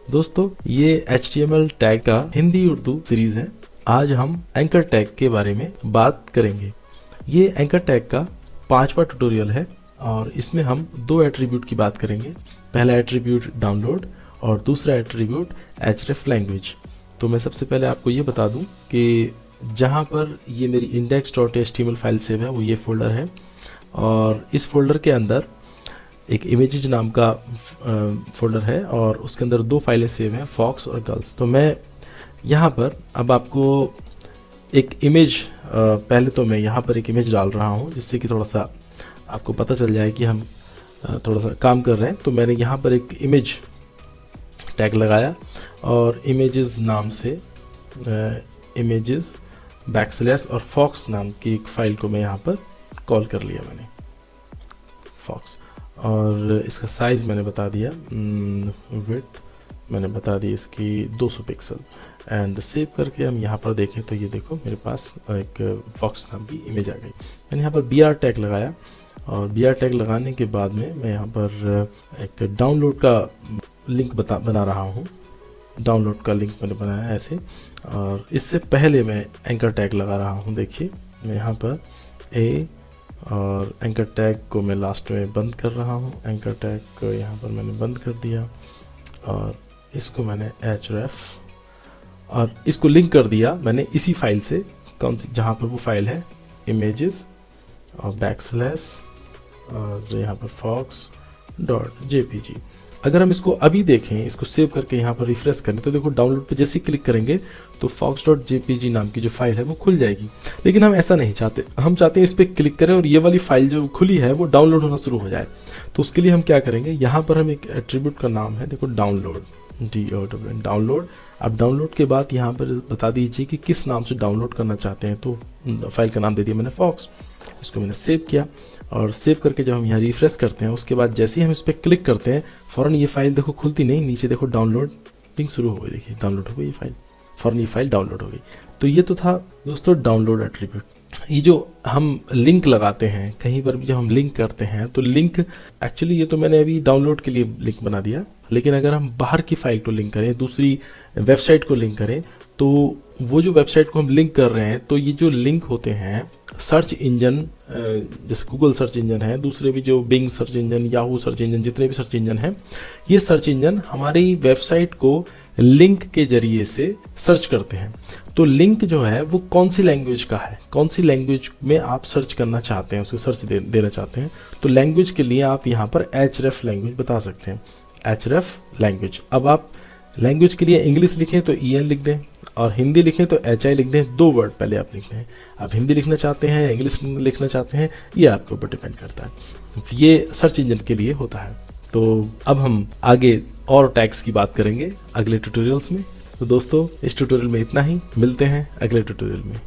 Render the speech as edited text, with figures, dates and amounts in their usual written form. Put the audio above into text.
दोस्तों ये HTML tag का हिंदी उर्दू सीरीज है। आज हम एंकर टैग के बारे में बात करेंगे। ये एंकर टैग का 5वां ट्यूटोरियल है और इसमें हम दो एट्रीब्यूट की बात करेंगे। पहला एट्रीब्यूट डाउनलोड और दूसरा एट्रीब्यूट href लैंग्वेज। तो मैं सबसे पहले आपको ये बता दूं कि जहां पर ये मेरी index.html फाइल सेव है वो ये फोल्डर है और इस फोल्डर के अंदर एक इमेजेस नाम का फोल्डर है और उसके अंदर दो फाइलें सेव हैं, फॉक्स और गर्ल्स। तो मैं यहाँ पर अब आपको एक इमेज पहले तो मैं यहाँ पर एक इमेज डाल रहा हूँ जिससे कि थोड़ा सा आपको पता चल जाए कि हम थोड़ा सा काम कर रहे हैं। तो मैंने यहाँ पर एक इमेज टैग लगाया और इमेजेस नाम से इमेजेस बैकस्लैश और फॉक्स नाम की एक फाइल को मैं यहाँ पर कॉल कर लिया मैंने, फॉक्स। और इसका साइज़ मैंने बता दिया, विड्थ मैंने बता दी इसकी 200 पिक्सल। एंड सेव करके हम यहाँ पर देखें तो ये देखो मेरे पास एक फॉक्स नाम की इमेज आ गई। मैंने यहाँ पर BR टैग लगाया और BR टैग लगाने के बाद में मैं यहाँ पर एक डाउनलोड का लिंक बना रहा हूँ। डाउनलोड का लिंक मैंने बनाया ऐसे, और इससे पहले मैं एंकर टैग लगा रहा हूँ। देखिए मैं यहाँ पर और एंकर टैग को मैं लास्ट में बंद कर रहा हूँ। एंकर टैग को यहाँ पर मैंने बंद कर दिया और इसको मैंने href और इसको लिंक कर दिया मैंने इसी फाइल से, कौन सी, जहाँ पर वो फाइल है इमेजेस और बैकस्लैश और यहाँ पर fox.jpg। अगर हम इसको अभी देखें, इसको सेव करके यहाँ पर रिफ्रेश करें तो देखो डाउनलोड पे जैसे क्लिक करेंगे तो fox.jpg नाम की जो फाइल है वो खुल जाएगी। लेकिन हम ऐसा नहीं चाहते, हम चाहते हैं इस पर क्लिक करें और ये वाली फाइल जो खुली है वो डाउनलोड होना शुरू हो जाए। तो उसके लिए हम क्या करेंगे, यहाँ पर हम एक एट्रीब्यूट का नाम है, देखो डाउनलोड, डाउनलोड। अब डाउनलोड के बाद यहाँ पर बता दीजिए कि किस नाम से डाउनलोड करना चाहते हैं। तो फाइल का नाम दे दिया मैंने फॉक्स। इसको मैंने सेव किया और सेव करके जब हम यहाँ रिफ्रेश करते हैं उसके बाद जैसे ही हम इस पर क्लिक करते हैं फ़ौरन ये फाइल देखो खुलती नहीं, नीचे देखो डाउनलोडिंग शुरू हो गई। देखिए डाउनलोड हो गई ये फाइल, फ़ौरन ये फाइल डाउनलोड हो गई। तो ये तो था दोस्तों डाउनलोड एट्रीब्यूट। ये जो हम लिंक लगाते हैं कहीं पर भी जब हम लिंक करते हैं तो लिंक एक्चुअली ये तो मैंने अभी डाउनलोड के लिए लिंक बना दिया, लेकिन अगर हम बाहर की फाइल को लिंक करें, दूसरी वेबसाइट को लिंक करें, तो वो जो वेबसाइट को हम लिंक कर रहे हैं तो ये जो लिंक होते हैं सर्च इंजन, जैसे गूगल सर्च इंजन है, दूसरे भी जो Bing search engine, Yahoo search engine, जितने भी सर्च इंजन हैं, ये सर्च इंजन हमारी वेबसाइट को लिंक के जरिए से सर्च करते हैं। तो लिंक जो है वो कौन सी लैंग्वेज का है, कौन सी लैंग्वेज में आप सर्च करना चाहते हैं, उसको सर्च देना चाहते हैं, तो लैंग्वेज के लिए आप यहाँ पर href लैंग्वेज बता सकते हैं, href लैंग्वेज। अब आप लैंग्वेज के लिए इंग्लिश लिखें तो en लिख दें और हिंदी लिखें तो hi लिख दें। 2 वर्ड पहले आप लिख लें। आप हिंदी लिखना चाहते हैं, इंग्लिश लिखना चाहते हैं, ये आपके ऊपर डिपेंड करता है। ये सर्च इंजन के लिए होता है। तो अब हम आगे और टैग्स की बात करेंगे अगले ट्यूटोरियल्स में। तो दोस्तों इस ट्यूटोरियल में इतना ही, मिलते हैं अगले ट्यूटोरियल में।